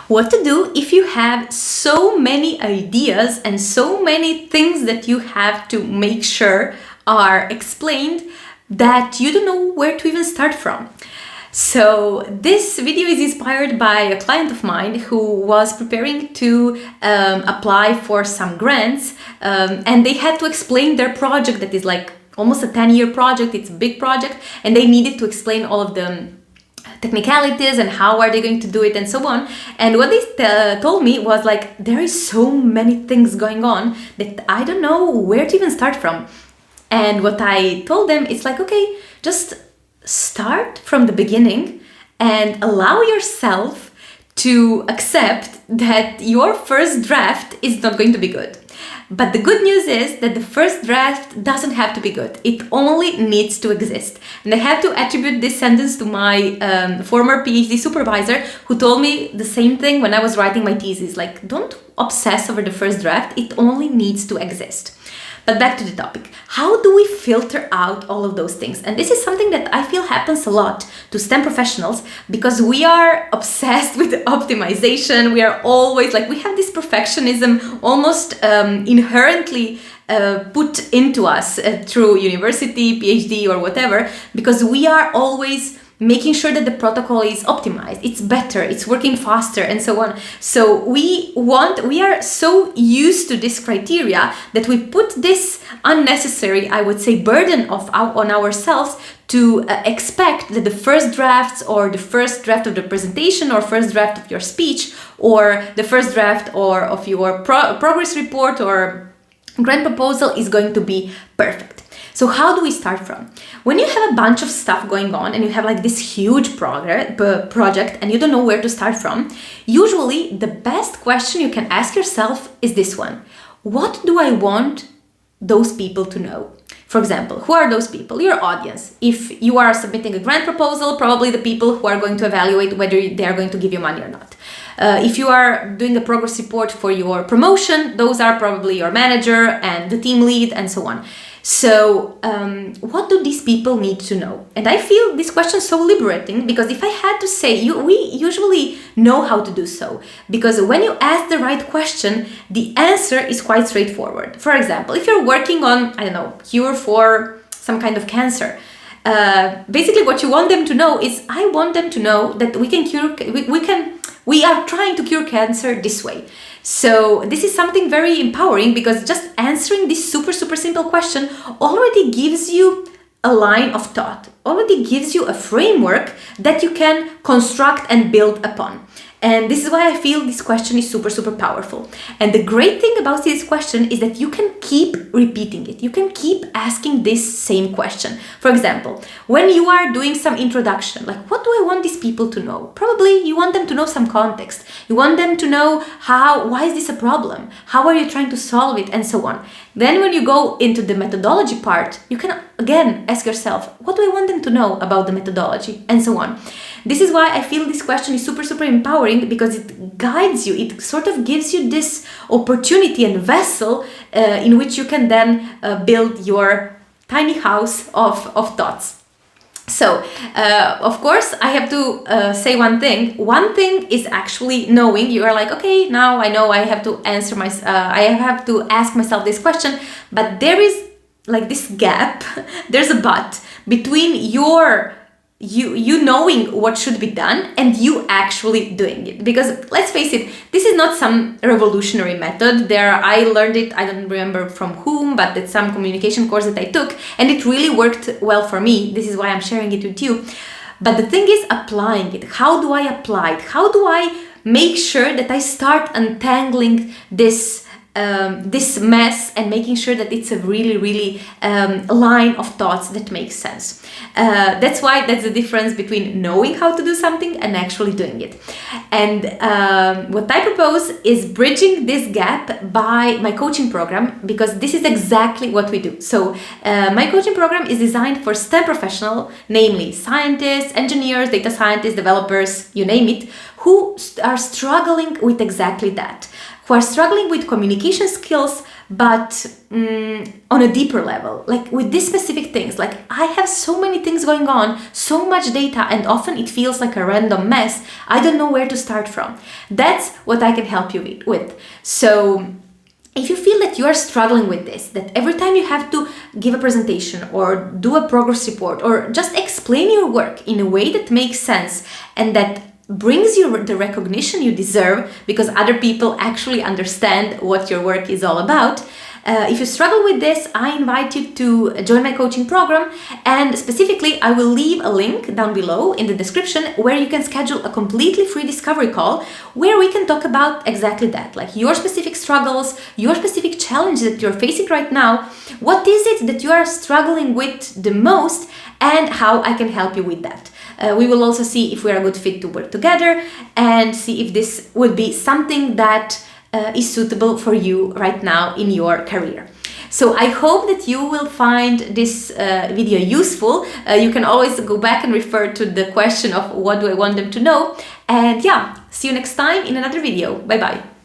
What to do if you have so many ideas and so many things that you have to make sure are explained that you don't know where to even start from. So this video is inspired by a client of mine who was preparing to apply for some grants, and they had to explain their project that is like almost a 10-year project. It's a big project, and they needed to explain all of the technicalities and how are they going to do it and so on. And what they told me was like, there is so many things going on that I don't know where to even start from. And what I told them is like, okay, just start from the beginning and allow yourself to accept that your first draft is not going to be good. But the good news is that the first draft doesn't have to be good. It only needs to exist. And I have to attribute this sentence to my former PhD supervisor, who told me the same thing when I was writing my thesis. Like, don't obsess over the first draft. It only needs to exist. But back to the topic. How do we filter out all of those things? And this is something that I feel happens a lot to STEM professionals, because we are obsessed with optimization. We are always like, we have this perfectionism almost inherently put into us through university, PhD or whatever, because we are always making sure that the protocol is optimized, it's better, it's working faster, and so on. So we are so used to this criteria that we put this unnecessary, I would say, burden on ourselves to expect that the first drafts, or the first draft of the presentation, or first draft of your speech, or the first draft or of your progress report or grant proposal is going to be perfect. So how do we start from? When you have a bunch of stuff going on and you have like this huge project and you don't know where to start from, usually the best question you can ask yourself is this one. What do I want those people to know? For example, who are those people? Your audience. If you are submitting a grant proposal, probably the people who are going to evaluate whether they are going to give you money or not. If you are doing a progress report for your promotion, those are probably your manager and the team lead and so on. So what do these people need to know? And I feel this question so liberating, because if I had to say, we usually know how to do so. Because when you ask the right question, the answer is quite straightforward. For example, if you're working on, I don't know, cure for some kind of cancer, basically what you want them to know is, I want them to know that we are trying to cure cancer this way. So this is something very empowering, because just answering this super simple question already gives you a line of thought, already gives you a framework that you can construct and build upon. And this is why I feel this question is super powerful. And the great thing about this question is that you can keep repeating it. You can keep asking this same question. For example, when you are doing some introduction, like, what do I want these people to know? Probably you want them to know some context. You want them to know why is this a problem? How are you trying to solve it? And so on. Then when you go into the methodology part, you can again ask yourself, what do I want them to know about the methodology? And so on. This is why I feel this question is super empowering, because it guides you. It sort of gives you this opportunity and vessel in which you can then build your tiny house of thoughts. So, of course, I have to say one thing. One thing is actually knowing. You are like, okay, now I know I have to I have to ask myself this question. But there is like this gap. There's a but between you knowing what should be done and you actually doing it. Because let's face it, this is not some revolutionary method. I learned it, I don't remember from whom, but it's some communication course that I took, and it really worked well for me. This is why I'm sharing it with you. But the thing is applying it. How do I apply it? How do I make sure that I start untangling this mess and making sure that it's a really line of thoughts that makes sense. That's the difference between knowing how to do something and actually doing it. And what I propose is bridging this gap by my coaching program, because this is exactly what we do. So my coaching program is designed for STEM professionals, namely scientists, engineers, data scientists, developers, you name it, who are struggling with exactly that. Who are struggling with communication skills, but on a deeper level, like with these specific things. Like I have so many things going on, so much data, and often it feels like a random mess. I don't know where to start from. That's what I can help you with. So if you feel that you are struggling with this, that every time you have to give a presentation or do a progress report or just explain your work in a way that makes sense and that brings you the recognition you deserve because other people actually understand what your work is all about. If you struggle with this, I invite you to join my coaching program, and specifically I will leave a link down below in the description where you can schedule a completely free discovery call where we can talk about exactly that, like your specific struggles, your specific challenges that you're facing right now. What is it that you are struggling with the most and how I can help you with that. We will also see if we're a good fit to work together and see if this would be something that is suitable for you right now in your career. So I hope that you will find this video useful. You can always go back and refer to the question of what do I want them to know. And yeah, see you next time in another video. Bye bye.